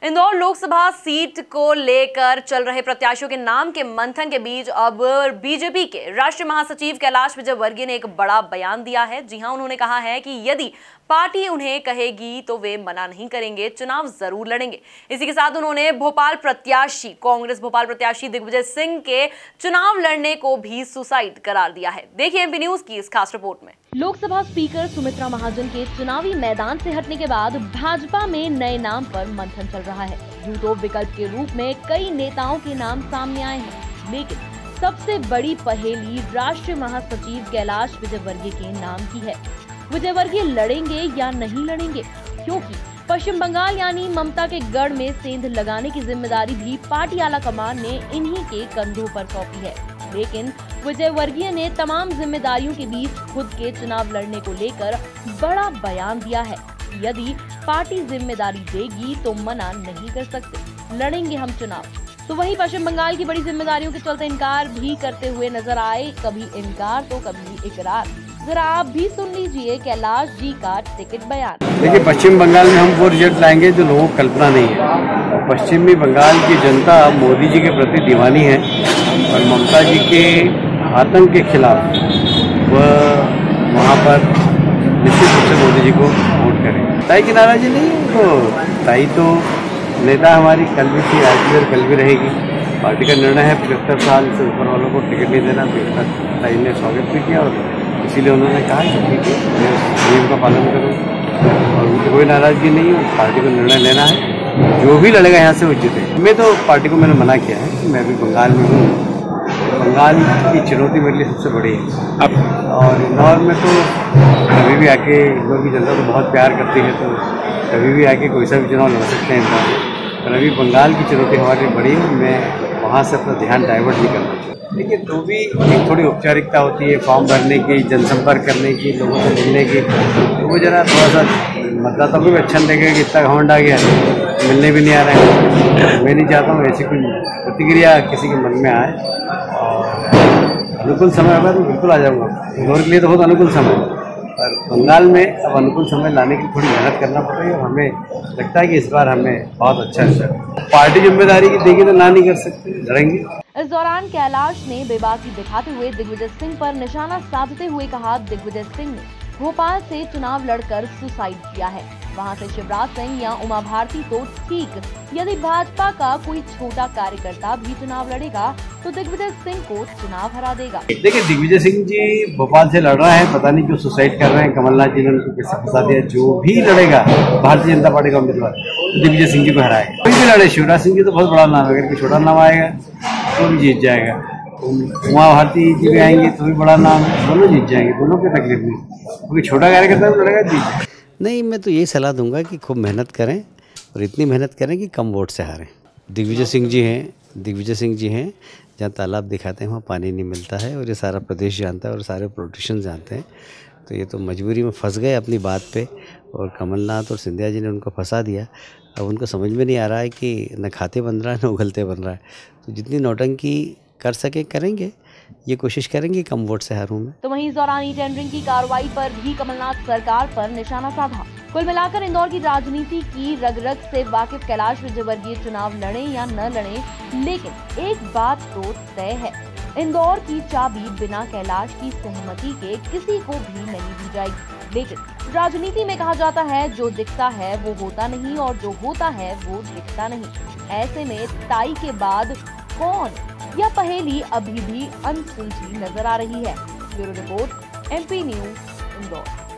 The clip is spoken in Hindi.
इंदौर लोकसभा सीट को लेकर चल रहे प्रत्याशियों के नाम के मंथन के बीच अब बीजेपी के राष्ट्रीय महासचिव कैलाश विजयवर्गीय ने एक बड़ा बयान दिया है। जी हां, उन्होंने कहा है कि यदि पार्टी उन्हें कहेगी तो वे मना नहीं करेंगे, चुनाव जरूर लड़ेंगे। इसी के साथ उन्होंने कांग्रेस भोपाल प्रत्याशी दिग्विजय सिंह के चुनाव लड़ने को भी सुसाइड करार दिया है। देखिए एमपी न्यूज की इस खास रिपोर्ट में। लोकसभा स्पीकर सुमित्रा महाजन के चुनावी मैदान से हटने के बाद भाजपा में नए नाम पर मंथन चल रहा है। यूं तो विकल्प के रूप में कई नेताओं के नाम सामने आए हैं, लेकिन सबसे बड़ी पहेली राष्ट्रीय महासचिव कैलाश विजयवर्गीय के नाम की है। विजयवर्गीय लड़ेंगे या नहीं लड़ेंगे, क्योंकि पश्चिम बंगाल यानी ममता के गढ़ में सेंध लगाने की जिम्मेदारी भी पार्टी आला कमान ने इन्हीं के कंधों पर सौंपी है। लेकिन विजयवर्गीय ने तमाम जिम्मेदारियों के बीच खुद के चुनाव लड़ने को लेकर बड़ा बयान दिया है। यदि पार्टी जिम्मेदारी देगी तो मना नहीं कर सकते, लड़ेंगे हम चुनाव। तो वहीं पश्चिम बंगाल की बड़ी जिम्मेदारियों के चलते इनकार भी करते हुए नजर आए, कभी इनकार तो कभी इकरार। जरा आप भी सुन लीजिए कैलाश जी का टिकट बयान। देखिए, पश्चिम बंगाल में हम वो रिजल्ट लाएंगे जो लोगों को कल्पना नहीं है। पश्चिमी बंगाल की जनता मोदी जी के प्रति दीवानी है और ममता जी के आतंक के खिलाफ वह वहाँ पर निश्चित रूप से मोदी जी को वोट करें। ताई की नाराजगी नहीं है, तो ताई तो नेता हमारी कल भी थी, आज भी और कल भी रहेगी। पार्टी का निर्णय है 75 साल से ऊपर वालों को टिकट नहीं देना। ताई ने स्वागत भी किया और इसीलिए उन्होंने कहा कि ठीक है, मैं नियम का पालन करूँ और उनकी कोई नाराजगी नहीं है। पार्टी को निर्णय लेना है, जो भी लड़ेगा यहाँ से वो जीतेगा। मैं तो पार्टी को मैंने मना किया है कि मैं भी बंगाल में हूँ। बंगाल की चुनौती मेरे लिए सबसे बड़ी है। अब और इंदौर में तो कभी भी आके इंदौर की जनता तो बहुत प्यार करती है, तो कभी भी आके कोई सा भी चुनाव लड़ सकते हैं इंदौर। पर अभी बंगाल की चुनौती हमारे लिए बड़ी है, मैं वहाँ से अपना ध्यान डाइवर्ट नहीं करना चाहता। देखिए, तो भी एक थोड़ी औपचारिकता होती है, फॉर्म भरने की, जनसंपर्क करने की, लोगों से मिलने की, तो वो जरा थोड़ा सा मतदाताओं को भी अच्छा लगेगा कि इतना घमंड आ गया, मिलने भी नहीं आ रहा है। मैं नहीं चाहता हूँ ऐसी कोई प्रतिक्रिया किसी के मन में आए। अनुकूल समय होगा तो बिल्कुल आ जाऊँगा। इंदौर के लिए तो बहुत अनुकूल समय है, पर बंगाल में अब अनुकूल समय लाने की थोड़ी मेहनत करना पड़ रही है। हमें लगता है कि इस बार हमें बहुत अच्छा पार्टी जिम्मेदारी की देगी तो ना नहीं कर सकते, लड़ेंगे। इस दौरान कैलाश ने बेबाकी दिखाते हुए दिग्विजय सिंह पर निशाना साधते हुए कहा, दिग्विजय सिंह ने भोपाल से चुनाव लड़कर सुसाइड किया है। वहां से शिवराज सिंह या उमा भारती तो ठीक, यदि भाजपा का कोई छोटा कार्यकर्ता भी चुनाव लड़ेगा तो दिग्विजय सिंह को चुनाव हरा देगा। देखिए, दिग्विजय सिंह जी भोपाल से लड़ रहे हैं, पता नहीं क्यों सुसाइड कर रहे हैं। कमलनाथ जी ने उनको कैसे फंसा दिया। जो भी लड़ेगा भारतीय जनता पार्टी का उम्मीदवार दिग्विजय सिंह जी को हराएगा। कोई भी लड़े, शिवराज सिंह जी तो बहुत बड़ा नाम है, अगर कोई छोटा नाम आएगा तो भी जीत जाएगा। उमा भारती जी भी आएंगे तो भी बड़ा नाम है, दोनों जीत जाएंगे, दोनों की तकलीफ नहीं। कोई छोटा कार्यकर्ता भी लड़ेगा, जीत जाएगा। नहीं, मैं तो यही सलाह दूंगा कि खूब मेहनत करें और इतनी मेहनत करें कि कम वोट से हारें। दिग्विजय सिंह जी हैं, जहाँ तालाब दिखाते हैं वहाँ पानी नहीं मिलता है, और ये सारा प्रदेश जानता है और सारे पॉलिटिशियन जानते हैं। तो ये तो मजबूरी में फंस गए अपनी बात पे, और कमलनाथ और सिंधिया जी ने उनको फंसा दिया। अब उनको समझ में नहीं आ रहा है कि न खाते बन रहा है न उगलते बन रहा है। तो जितनी नौटंकी कर सके करेंगे, ये कोशिश करेंगे कम वोट से हारूं मैं। तो वहीं इस दौरान ई टेंडरिंग की कार्रवाई पर भी कमलनाथ सरकार पर निशाना साधा। कुल मिलाकर इंदौर की राजनीति की रग-रग से वाकिफ कैलाश विजयवर्गीय चुनाव लड़े या न लड़े, लेकिन एक बात तो तय है, इंदौर की चाबी बिना कैलाश की सहमति के किसी को भी नहीं दी जाएगी। लेकिन राजनीति में कहा जाता है, जो दिखता है वो होता नहीं और जो होता है वो दिखता नहीं। ऐसे में ताई के बाद कौन, यह पहेली अभी भी अनसुलझी नजर आ रही है। Bureau report, MP news, Indore.